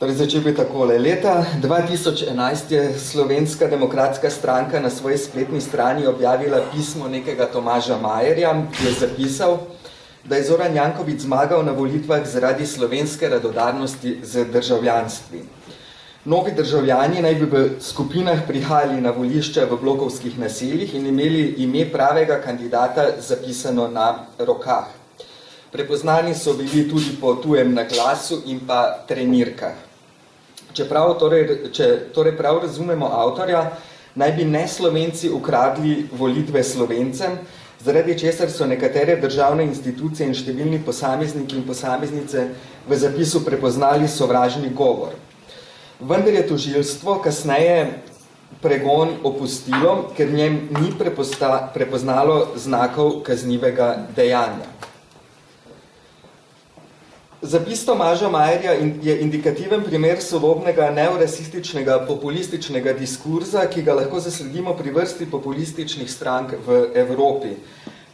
Torej, začel bi takole. Leta 2011 je Slovenska demokratska stranka na svoji spletni strani objavila pismo nekega Tomaža Majerja, ki je zapisal, da je Zoran Janković zmagal na volitvah zaradi slovenske radodarnosti z državljanstvi. Novi državljani naj bi v skupinah prihajali na volišča v blokovskih naseljih in imeli ime pravega kandidata zapisano na rokah. Prepoznani so bili tudi po tujem naglasu in pa trenirkah. Če prav razumemo avtorja, naj bi neslovenci ukradli volitve Slovencem, zaradi česar so nekatere državne institucije in številni posamezniki in posameznice v zapisu prepoznali sovražni govor. Vendar je tožilstvo kasneje pregon opustilo, ker njem ni prepoznalo znakov kaznivega dejanja. Zapis Tomaža Majerja je indikativen primer sodobnega neorasističnega populističnega diskurza, ki ga lahko zasledimo pri vrsti populističnih strank v Evropi.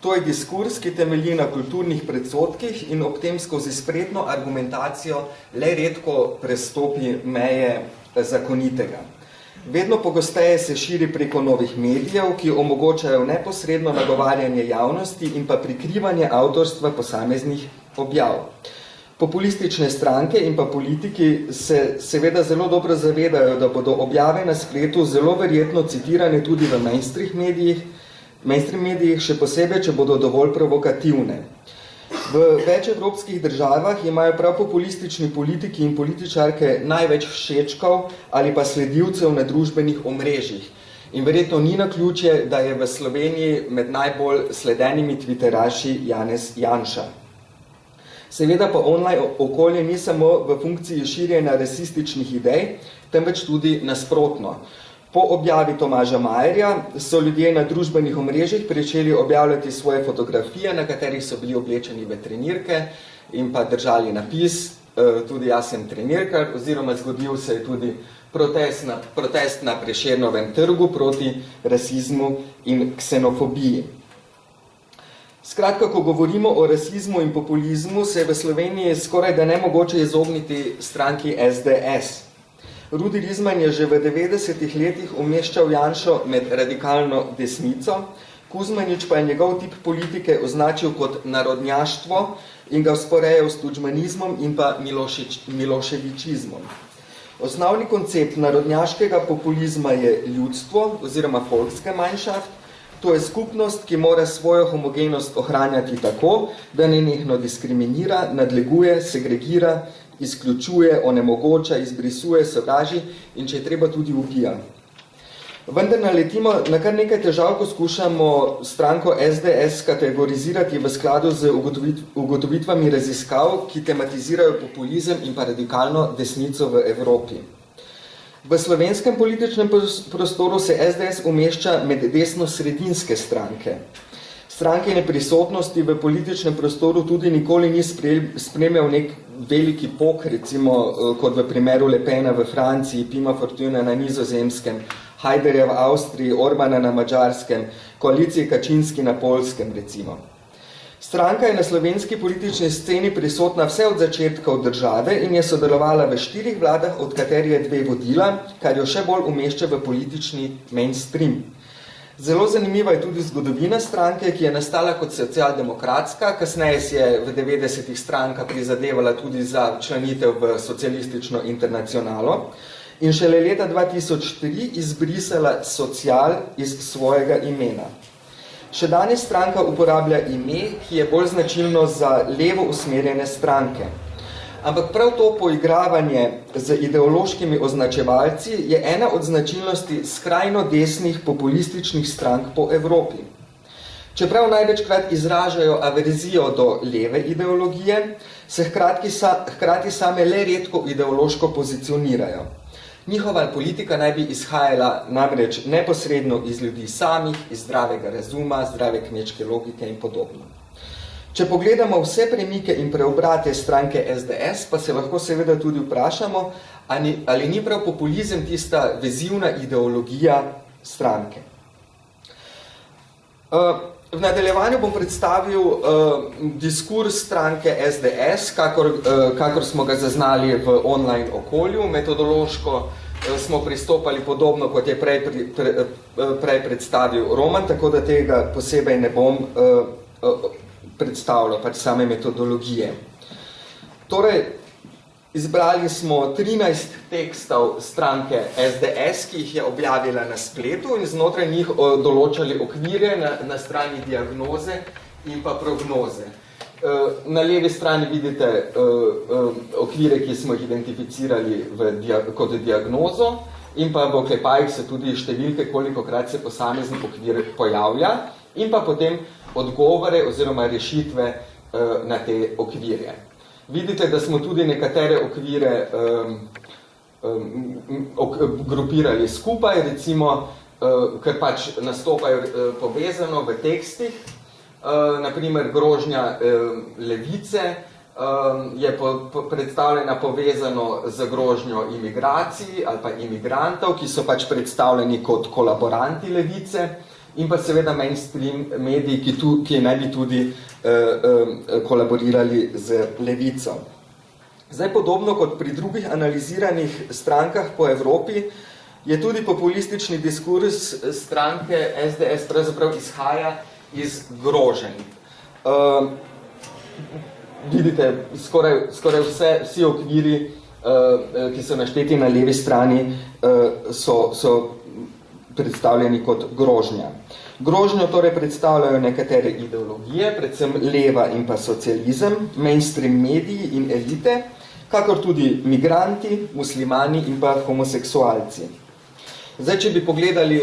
To je diskurs, ki temelji na kulturnih predsodkih in ob tem skozi spretno argumentacijo le redko prestopi meje zakonitega. Vedno pogosteje se širi preko novih medijev, ki omogočajo neposredno nagovarjanje javnosti in pa prikrivanje avtorstva posameznih objav. Populistične stranke in pa politiki se seveda zelo dobro zavedajo, da bodo objave na spletu zelo verjetno citirane tudi v mainstream medijih, še posebej, če bodo dovolj provokativne. V več evropskih državah imajo prav populistični politiki in političarke največ všečkov ali pa sledilcev na družbenih omrežjih. In verjetno ni naključje, da je v Sloveniji med najbolj sledenimi twitteraši Janez Janša. Seveda pa online okolje ni samo v funkciji širjenja rasističnih idej, temveč tudi nasprotno. Po objavi Tomaža Majerja so ljudje na družbenih omrežjih pričeli objavljati svoje fotografije, na katerih so bili oblečeni v trenirke in pa držali napis, tudi jaz sem trenirkar, oziroma zgodil se je tudi protest na Prešernovem trgu proti rasizmu in ksenofobiji. Skratka, ko govorimo o rasizmu in populizmu, se je v Sloveniji skoraj da nemogoče izogniti stranki SDS. Rudi Rizman je že v 90-ih letih umeščal Janšo med radikalno desnico, Kuzmanič pa je njegov tip politike označil kot narodnjaštvo in ga vzporejal s tudžmanizmom in pa miloševičizmom. Osnovni koncept narodnjaškega populizma je ljudstvo oziroma Volksgemeinschaft. To je skupnost, ki mora svojo homogenost ohranjati tako, da nenehno diskriminira, nadleguje, segregira, izključuje, onemogoča, izbrisuje, sovraži in če je treba tudi ubija. Vendar naletimo na kar nekaj težav, ko skušamo stranko SDS kategorizirati v skladu z ugotovitvami raziskav, ki tematizirajo populizem in pa radikalno desnico v Evropi. V slovenskem političnem prostoru se SDS umešča med desno-sredinske stranke. Strankine prisotnosti v političnem prostoru tudi nikoli ni spremljal nek veliki pok, recimo kot v primeru Le Pena v Franciji, Pima Fortuna na Nizozemskem, Haiderja v Avstriji, Orbana na Madžarskem, koalicije Kačinski na Poljskem, recimo. Stranka je na slovenski politični sceni prisotna vse od začetka od države in je sodelovala v 4 vladah, od katerih je 2 vodila, kar jo še bolj umešča v politični mainstream. Zelo zanimiva je tudi zgodovina stranke, ki je nastala kot socialdemokratska, kasneje si je v 90-ih stranka prizadevala tudi za članitev v socialistično internacionalo in šele leta 2003 izbrisala social iz svojega imena. Še danes stranka uporablja ime, ki je bolj značilno za levo usmerjene stranke. Ampak prav to poigravanje z ideološkimi označevalci je ena od značilnosti skrajno desnih populističnih strank po Evropi. Čeprav največkrat izražajo averzijo do leve ideologije, se hkrati same le redko ideološko pozicionirajo. Njihova politika naj bi izhajala namreč neposredno iz ljudi samih, iz zdravega razuma, zdrave kmečke logike in podobno. Če pogledamo vse premike in preobrate stranke SDS, pa se lahko seveda tudi vprašamo, ali ni prav populizem tista vezivna ideologija stranke. V nadaljevanju bom predstavil diskurs stranke SDS, kakor smo ga zaznali v online okolju. Metodološko smo pristopali podobno, kot je prej predstavil Roman, tako da tega posebej ne bom predstavljal, pač same metodologije. Torej, izbrali smo 13 tekstov stranke SDS, ki jih je objavila na spletu in znotraj njih določali okvire na strani diagnoze in pa prognoze. Na levi strani vidite okvire, ki smo jih identificirali kot diagnozo in pa v oklepajih se tudi številke, kolikokrat se posamezni okvir pojavlja in pa potem odgovore oziroma rešitve na te okvirje. Vidite, da smo tudi nekatere okvire grupirali skupaj, recimo, ker pač nastopajo povezano v tekstih. Naprimer, grožnja levice je predstavljena povezano z grožnjo imigracij ali pa imigrantov, ki so pač predstavljeni kot kolaboranti levice in pa seveda mainstream mediji, ki naj bi tudi kolaborirali z levico. Zdaj, podobno kot pri drugih analiziranih strankah po Evropi, je tudi populistični diskurs stranke SDS pravzaprav izhaja iz groženj. Vidite, skoraj vsi okviri, ki so našteti na levi strani, so predstavljeni kot grožnja. Grožnjo torej predstavljajo nekatere ideologije, predvsem leva in pa socializem, mainstream mediji in elite, kakor tudi migranti, muslimani in pa homoseksualci. Zdaj, če bi pogledali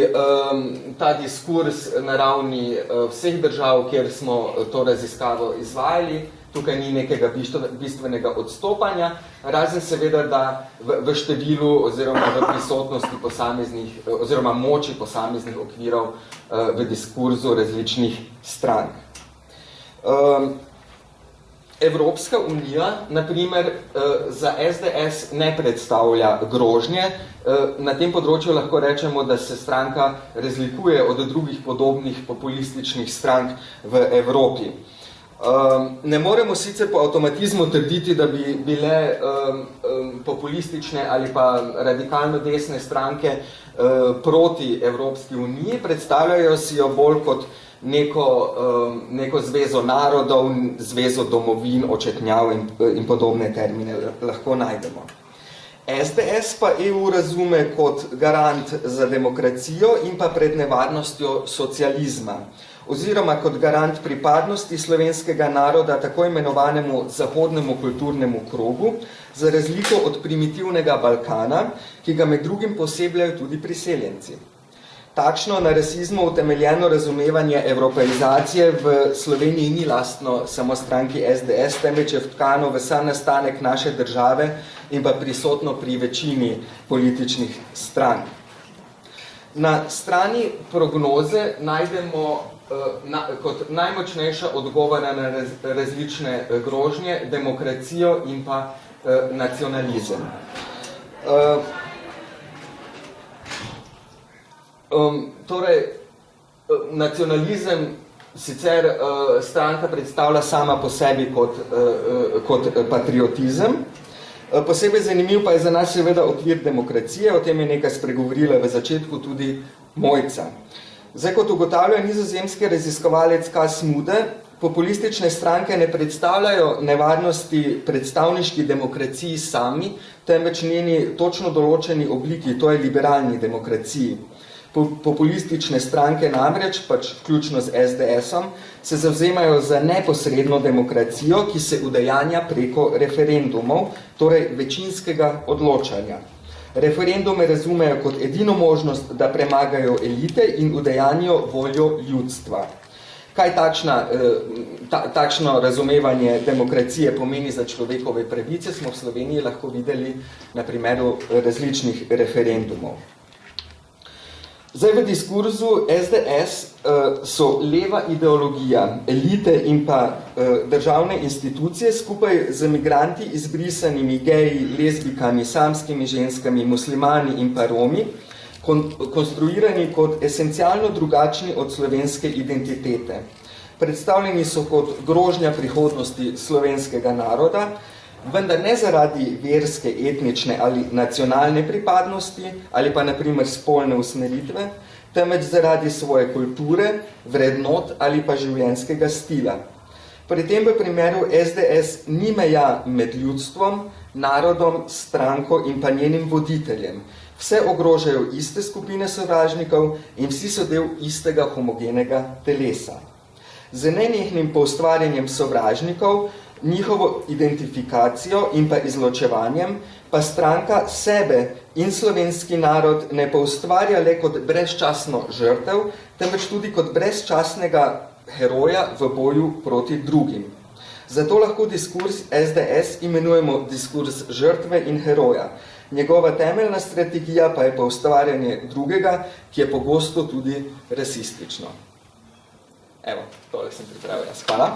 ta diskurs na ravni vseh držav, kjer smo to raziskavo izvajali, tukaj ni nekega bistvenega odstopanja, razen seveda, da v številu oziroma v prisotnosti posameznih oziroma moči posameznih okvirov v diskurzu različnih strank. Evropska unija, na primer, za SDS ne predstavlja grožnje. Na tem področju lahko rečemo, da se stranka razlikuje od drugih podobnih populističnih strank v Evropi. Ne moremo sicer po avtomatizmu trditi, da bi bile populistične ali pa radikalno desne stranke proti Evropski uniji, predstavljajo si jo bolj kot neko zvezo narodov, zvezo domovin, očetnjav in podobne termine lahko najdemo. SDS pa EU razume kot garant za demokracijo in pa pred nevarnostjo socializma, oziroma kot garant pripadnosti slovenskega naroda tako imenovanemu zahodnemu kulturnemu krogu, za razliko od primitivnega Balkana, ki ga med drugim posebljajo tudi priseljenci. Takšno na rasizmu utemeljeno razumevanje evropeizacije v Sloveniji ni lastno samo stranki SDS, temveč je vtkano v sam nastanek naše države in pa prisotno pri večini političnih strank. Na strani prognoze najdemo kot najmočnejša odgovora na različne grožnje, demokracijo in pa nacionalizem. Torej, nacionalizem sicer stranka predstavlja sama po sebi kot patriotizem. Posebej zanimiv pa je za nas seveda okvir demokracije, o tem je nekaj spregovorila v začetku tudi Mojca. Zdaj, kot ugotavlja nizozemski raziskovalec K. Smude, populistične stranke ne predstavljajo nevarnosti predstavniški demokraciji sami, temveč njeni točno določeni obliki, to je liberalni demokraciji. Populistične stranke namreč, pač vključno z SDS-om, se zavzemajo za neposredno demokracijo, ki se udejanja preko referendumov, torej večinskega odločanja. Referendume razumejo kot edino možnost, da premagajo elite in udejanijo voljo ljudstva. Kaj takšno razumevanje demokracije pomeni za človekove pravice, smo v Sloveniji lahko videli na primeru različnih referendumov. Zdaj, v diskurzu SDS so leva ideologija, elite in pa državne institucije skupaj z migranti izbrisanimi geji, lezbikami, samskimi ženskami, muslimani in pa Romi konstruirani kot esencialno drugačni od slovenske identitete. predstavljeni so kot grožnja prihodnosti slovenskega naroda, vendar ne zaradi verske, etnične ali nacionalne pripadnosti ali pa na primer spolne usmeritve, temveč zaradi svoje kulture, vrednot ali pa življenjskega stila. Pri tem v primeru SDS ni meja med ljudstvom, narodom, stranko in pa njenim voditeljem. Vse ogrožajo iste skupine sovražnikov in vsi so del istega homogenega telesa. Z nenehnim poustvarjanjem sovražnikov, njihovo identifikacijo in pa izločevanjem, pa stranka sebe in slovenski narod ne poustvarja le kot brezčasno žrtev, temveč tudi kot brezčasnega heroja v boju proti drugim. Zato lahko diskurs SDS imenujemo diskurs žrtve in heroja. Njegova temeljna strategija pa je poustvarjanje drugega, ki je pogosto tudi rasistično. Evo, tole sem pripravil jaz. Hvala.